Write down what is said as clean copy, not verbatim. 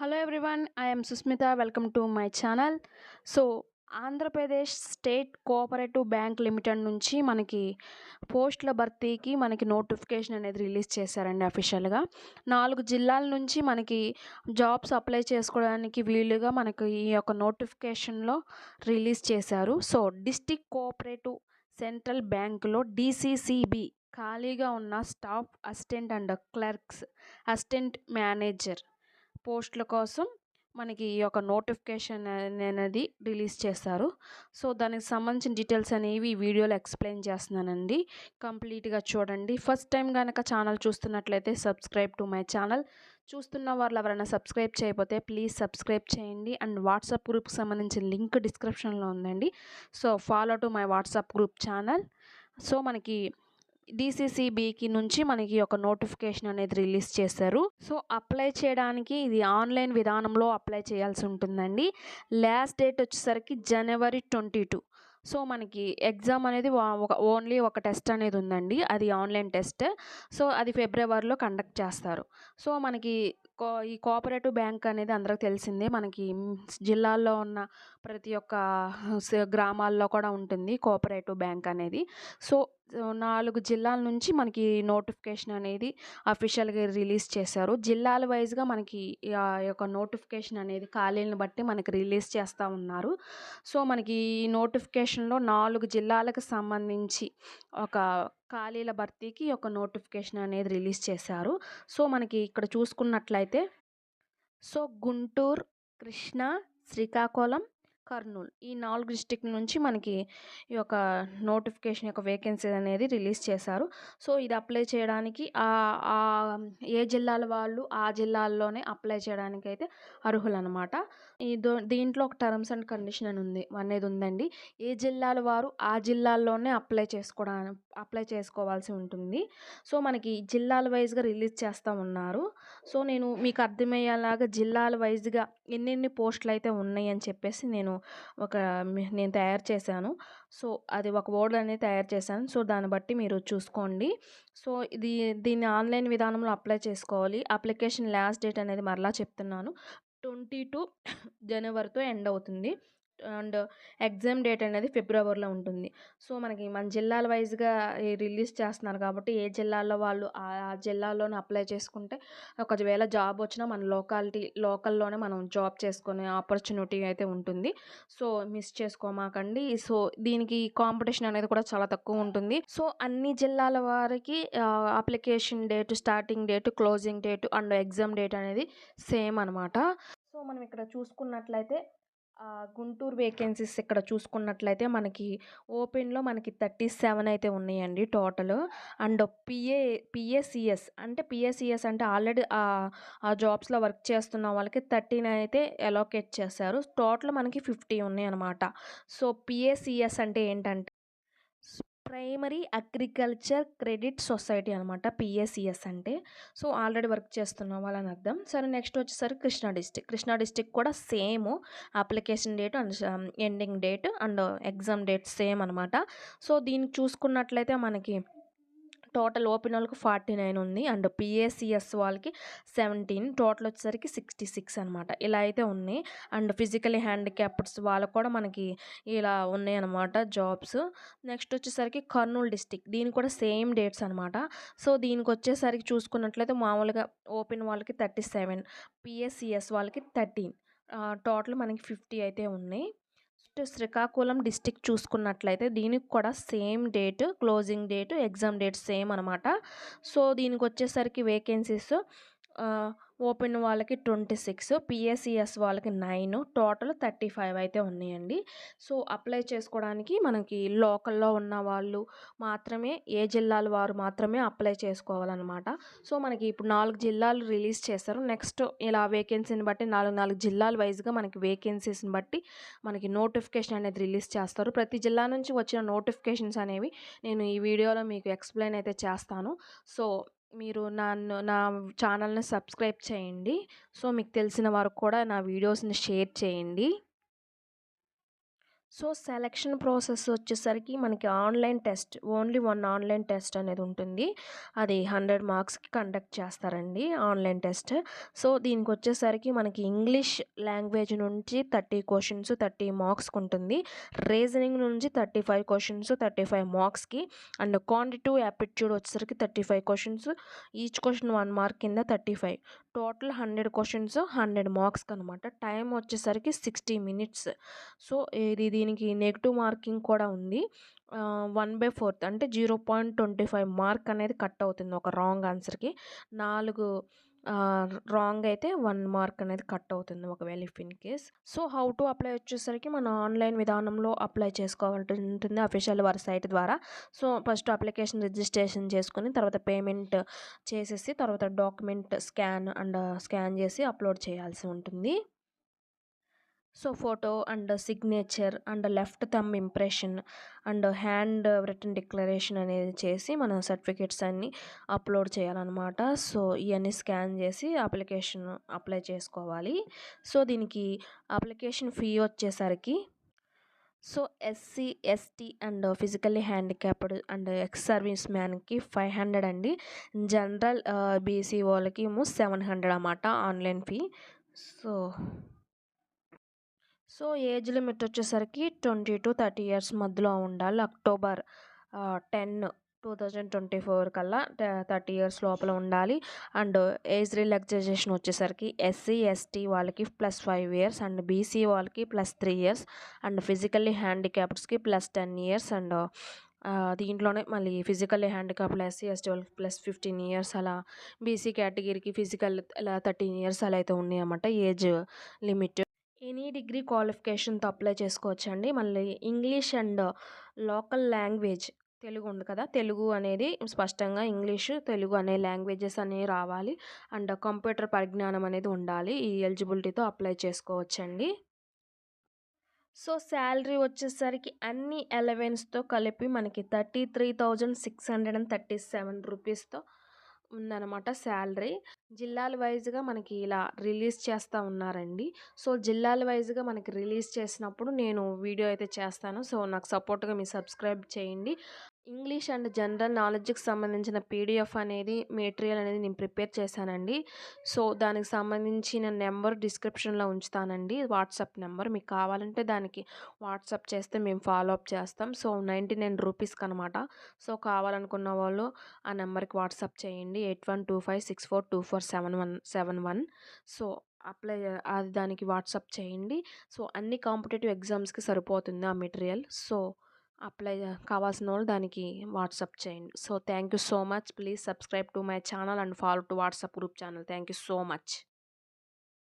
Hello everyone, I am Susmita. Welcome to my channel. So Andhra Pradesh state cooperative bank limited నుంచి మనకి పోస్టుల భర్తీకి మనకి నోటిఫికేషన్ అనేది రిలీజ్ చేశారండి అఫీషియల్గా. 4 జిల్లాల నుంచి మనకి జాబ్స్ అప్లై చేసుకోవడానికి వీలుగా మనకి ఈ యొక్క నోటిఫికేషన్లో రిలీజ్ చేశారు. సో డిస్ట్రిక్ట్ కోఆపరేటివ్ సెంట్రల్ బ్యాంకులో డీసీసీబీ ఖాళీగా ఉన్న staff assistant and clerks, assistant manager పోస్టుల కోసం మనకి ఈ యొక్క నోటిఫికేషన్ అనేది రిలీజ్ చేస్తారు. సో దానికి సంబంధించిన డీటెయిల్స్ అనేవి ఈ వీడియోలో ఎక్స్ప్లెయిన్ చేస్తున్నానండి. కంప్లీట్గా చూడండి. ఫస్ట్ టైం కనుక ఛానల్ చూస్తున్నట్లయితే సబ్స్క్రైబ్ టు మై ఛానల్. చూస్తున్న వాళ్ళు ఎవరైనా సబ్స్క్రైబ్ చేయకపోతే ప్లీజ్ సబ్స్క్రైబ్ చేయండి. అండ్ వాట్సాప్ గ్రూప్కి సంబంధించిన లింక్ డిస్క్రిప్షన్లో ఉందండి. So follow to my WhatsApp group channel. So మనకి డీసీసీబీకి నుంచి మనకి ఒక నోటిఫికేషన్ అనేది రిలీజ్ చేశారు. సో అప్లై చేయడానికి ఇది ఆన్లైన్ విధానంలో అప్లై చేయాల్సి ఉంటుందండి. లాస్ట్ డేట్ వచ్చేసరికి January 22. సో మనకి ఎగ్జామ్ అనేది ఓన్లీ ఒక టెస్ట్ అనేది ఉందండి. అది ఆన్లైన్ టెస్ట్. సో అది ఫిబ్రవరిలో కండక్ట్ చేస్తారు. సో మనకి ఈ కోఆపరేటివ్ బ్యాంక్ అనేది అందరికి తెలిసిందే. మనకి జిల్లాల్లో ఉన్న ప్రతి ఒక్క గ్రామాల్లో కూడా ఉంటుంది కోఆపరేటివ్ బ్యాంక్ అనేది. సో 4 జిల్లాల నుంచి మనకి నోటిఫికేషన్ అనేది అఫీషియల్గా రిలీజ్ చేశారు. జిల్లాల వైజ్గా మనకి ఆ యొక్క నోటిఫికేషన్ అనేది ఖాళీలను బట్టి మనకి రిలీజ్ చేస్తూ ఉన్నారు. సో మనకి ఈ నోటిఫికేషన్లో 4 జిల్లాలకు సంబంధించి ఒక ఖాళీల భర్తీకి ఒక నోటిఫికేషన్ అనేది రిలీజ్ చేశారు. సో మనకి ఇక్కడ చూసుకున్నట్లయితే గుంటూరు, కృష్ణా, శ్రీకాకుళం, కర్నూలు ఈ 4 డిస్ట్రిక్ట్ల నుంచి మనకి ఈ యొక్క నోటిఫికేషన్ యొక్క వేకెన్సీ అనేది రిలీజ్ చేశారు. సో ఇది అప్లై చేయడానికి ఏ జిల్లాల వాళ్ళు ఆ జిల్లాల్లోనే అప్లై చేయడానికి అయితే అర్హులనమాట. దీంట్లో ఒక టర్మ్స్ అండ్ కండిషన్ అనేది ఉందండి. ఏ జిల్లాల వారు ఆ జిల్లాల్లోనే అప్లై చేసుకోవాల్సి ఉంటుంది. సో మనకి జిల్లాల వైజ్గా రిలీజ్ చేస్తూ ఉన్నారు. సో నేను మీకు అర్థమయ్యేలాగా జిల్లాల వైజ్గా ఎన్నెన్ని పోస్టులు అయితే ఉన్నాయని చెప్పేసి నేను తయారు చేశాను. సో అది ఒక బోర్డు అనేది తయారు చేశాను. సో దాన్ని బట్టి మీరు చూసుకోండి. సో దీన్ని ఆన్లైన్ విధానంలో అప్లై చేసుకోవాలి. అప్లికేషన్ లాస్ట్ డేట్ అనేది మరలా చెప్తున్నాను, 22 జనవరితో ఎండ్ అవుతుంది. అండ్ ఎగ్జామ్ డేట్ అనేది ఫిబ్రవరిలో ఉంటుంది. సో మనకి మన జిల్లాల వైజ్గా రిలీజ్ చేస్తున్నారు కాబట్టి ఏ జిల్లాలో వాళ్ళు ఆ జిల్లాలోనే అప్లై చేసుకుంటే ఒకవేళ జాబ్ వచ్చినా మన లోకల్లోనే మనం జాబ్ చేసుకునే ఆపర్చునిటీ అయితే ఉంటుంది. సో మిస్ చేసుకోమాకండి. సో దీనికి కాంపిటీషన్ అనేది కూడా చాలా తక్కువ ఉంటుంది. సో అన్ని జిల్లాల వారికి application date, starting date, closing date and exam date అనేది సేమ్ అనమాట. సో మనం ఇక్కడ చూసుకున్నట్లయితే గుంటూరు వేకెన్సీస్ ఇక్కడ చూసుకున్నట్లయితే మనకి ఓపెన్లో మనకి 37 అయితే ఉన్నాయండి టోటల్. అండ్ పిఏసిఎస్ అంటే ఆల్రెడీ ఆ జాబ్స్లో వర్క్ చేస్తున్న వాళ్ళకి 13 అయితే అలోకేట్ చేశారు. టోటల్ మనకి 50 ఉన్నాయి అనమాట. సో పిఏసిఎస్ అంటే ఏంటంటే ప్రైమరీ అగ్రికల్చర్ క్రెడిట్ సొసైటీ అనమాట పిఏసిఎస్ అంటే. సో ఆల్రెడీ వర్క్ చేస్తున్న వాళ్ళని అర్థం. సరే నెక్స్ట్ వచ్చేసరికి కృష్ణా డిస్టిక్ కూడా same application date and ending date and exam date same అనమాట. సో దీన్ని చూసుకున్నట్లయితే మనకి టోటల్ ఓపెన్ వాళ్ళకి 49 ఉంది అండ్ పిఏసిఎస్ వాళ్ళకి 17, టోటల్ వచ్చేసరికి 66 అనమాట. ఇలా అయితే ఉన్నాయి. అండ్ ఫిజికలీ హ్యాండిక్యాప్డ్స్ వాళ్ళకు కూడా మనకి ఇలా ఉన్నాయి అనమాట జాబ్స్. నెక్స్ట్ వచ్చేసరికి కర్నూలు డిస్టిక్, దీనికి కూడా సేమ్ డేట్స్ అనమాట. సో దీనికి వచ్చేసరికి చూసుకున్నట్లయితే మామూలుగా ఓపెన్ వాళ్ళకి 37, పిఎస్సిఎస్ వాళ్ళకి 13, టోటల్ మనకి 50 అయితే ఉన్నాయి. శ్రీకాకుళం డిస్టిక్ చూసుకున్నట్లయితే దీనికి కూడా same date, closing date, exam date same అనమాట. సో దీనికి వచ్చేసరికి వేకెన్సీస్ ఓపెన్ వాళ్ళకి 26, పిఎస్సిఎస్ వాళ్ళకి 9, టోటల్ 35 అయితే ఉన్నాయండి. సో అప్లై చేసుకోవడానికి మనకి లోకల్లో ఉన్న వాళ్ళు మాత్రమే, ఏ జిల్లాల వారు మాత్రమే అప్లై చేసుకోవాలన్నమాట. సో మనకి ఇప్పుడు 4 జిల్లాలు రిలీజ్ చేశారు. నెక్స్ట్ ఇలా వేకెన్సీని బట్టి 4 జిల్లాల వైజ్గా మనకి వేకెన్సీస్ని బట్టి మనకి నోటిఫికేషన్ అనేది రిలీజ్ చేస్తారు. ప్రతి జిల్లా నుంచి వచ్చిన నోటిఫికేషన్స్ అనేవి నేను ఈ వీడియోలో మీకు ఎక్స్ప్లెయిన్ అయితే చేస్తాను. సో మీరు నా ఛానల్ని సబ్స్క్రైబ్ చేయండి. సో మీకు తెలిసిన వారికి కూడా నా వీడియోస్ని షేర్ చేయండి. సో, సెలక్షన్ ప్రాసెస్ వచ్చేసరికి మనకి online test. Only 1 online test అనేది ఉంటుంది. అది 100 మార్క్స్‌కి కండక్ట్ చేస్తారండి ఆన్‌లైన్ టెస్ట్. సో, దీనికొచ్చేసరికి మనకి ఇంగ్లీష్ లాంగ్వేజ్ నుంచి 30 క్వెషన్స్ 30 మార్క్స్‌కుంటుంది. రీజనింగ్ నుంచి 35 క్వెషన్స్ 35 మార్క్స్‌కి అండ్ క్వాంటిటివ్ యాప్టిట్యూడ్ వచ్చేసరికి 35 క్వెషన్స్. ఈచ్ క్వెషన్ 1 మార్క్ కింద 35. Total 100 questions 100 మార్క్స్‌కనమాట. టైం వచ్చేసరికి 60 మినిట్స్. సో, దీనికి నెగెటివ్ మార్కింగ్ కూడా ఉంది. 1/4 అంటే 0.25 మార్క్ అనేది కట్ అవుతుంది ఒక రాంగ్ ఆన్సర్‌కి. 4 రాంగ్ అయితే 1 మార్క్ అనేది కట్ అవుతుంది ఒకవేళ in case. So, how to apply వచ్చేసరికి మన ఆన్‌లైన్ విధానంలో అప్లై చేసుకోవాల్సి ఉంటుంది అఫీషియల్ వారి సైట్ ద్వారా. సో, ఫస్ట్ అప్లికేషన్ రిజిస్ట్రేషన్ చేసుకొని తర్వాత పేమెంట్ చేసేసి తర్వాత డాక్యుమెంట్ స్కాన్ చేసి అప్లోడ్ చేయాల్సి ఉంటుంది. So, photo and signature and left thumb impression and handwritten declaration అనేది చేసి మన సర్టిఫికేట్స్ అన్నీ అప్లోడ్ చేయాలన్నమాట. సో, ఇవన్నీ స్కాన్ చేసి అప్లికేషన్ అప్లై చేసుకోవాలి. సో, దీనికి అప్లికేషన్ ఫీ వచ్చేసరికి so, SC, ST and physically handicapped and ex service మ్యాన్‌కి 500 అండి. జనరల్ బీసీ వాళ్ళకి ఏమో 700 అన్నమాట online fee. So so, age limit వచ్చేసరికి 20-30 ఇయర్స్ మధ్యలో ఉండాలి. అక్టోబర్ 10, 2024 కల్లా 30 ఇయర్స్ లోపల ఉండాలి. అండ్ ఏజ్ రిలాక్సేషన్ వచ్చేసరికి ఎస్సీ, ఎస్టీ వాళ్ళకి +5 ఇయర్స్ అండ్ బీసీ వాళ్ళకి +3 ఇయర్స్ అండ్ ఫిజికల్లీ హ్యాండిక్యాప్డ్స్‌కి +10 ఇయర్స్ అండ్ దీంట్లోనే మళ్ళీ ఫిజికల్లీ హ్యాండిక్యాప్డ్ ఎస్సీ, ఎస్టీ వాళ్ళకి +15 ఇయర్స్ అలా బీసీ కేటగిరీకి ఫిజికల్ అలా 13 ఇయర్స్ అలా అయితే ఉన్నాయన్నమాట ఏజ్ లిమిట్. ఎనీ డిగ్రీ క్వాలిఫికేషన్‌తో అప్లై చేసుకోవచ్చండి. మళ్ళీ English and local language Telugu ఉంది కదా! తెలుగు అనేది స్పష్టంగా ఇంగ్లీషు, తెలుగు అనే లాంగ్వేజెస్ అనేవి రావాలి. అండ్ కంప్యూటర్ పరిజ్ఞానం అనేది ఉండాలి. ఈ ఎలిజిబిలిటీతో అప్లై చేసుకోవచ్చండి. సో, శాలరీ వచ్చేసరికి అన్ని అలవెన్స్‌తో కలిపి మనకి 33,637 రూపీస్‌తో ఉందన్నమాట శాలరీ. జిల్లాల వైస్‌గా మనకి ఇలా రిలీజ్ చేస్తా ఉన్నారండి. సో, జిల్లాల వైస్‌గా మనకి రిలీజ్ చేసినప్పుడు నేను వీడియో అయితే చేస్తాను. సో, నాకు సపోర్ట్‌గా మీరు సబ్స్క్రైబ్ చేయండి. ఇంగ్లీష్ అండ్ జనరల్ నాలెడ్జ్‌కి సంబంధించిన పీడిఎఫ్ అనేది మెటీరియల్ అనేది నేను ప్రిపేర్ చేశానండి. సో, దానికి సంబంధించిన నెంబర్ డిస్క్రిప్షన్‌లో ఉంచుతానండి. వాట్సాప్ నెంబర్ మీకు కావాలంటే దానికి వాట్సాప్ చేస్తే మేము ఫాలో అప్ చేస్తాం. సో, 99 రూపీస్‌కనమాట. సో, కావాలనుకున్న వాళ్ళు ఆ నెంబర్‌కి వాట్సాప్ చేయండి. 812564247171. సో, అప్లై అది దానికి వాట్సాప్ చేయండి. సో, అన్ని కాంపిటేటివ్ ఎగ్జామ్స్‌కి సరిపోతుంది ఆ మెటీరియల్. సో, అప్లై కావాల్సినోళ్ళు దానికి వాట్సాప్ చేయండి. So, thank you so much. Please subscribe to my channel and follow to WhatsApp group channel. Thank you so much.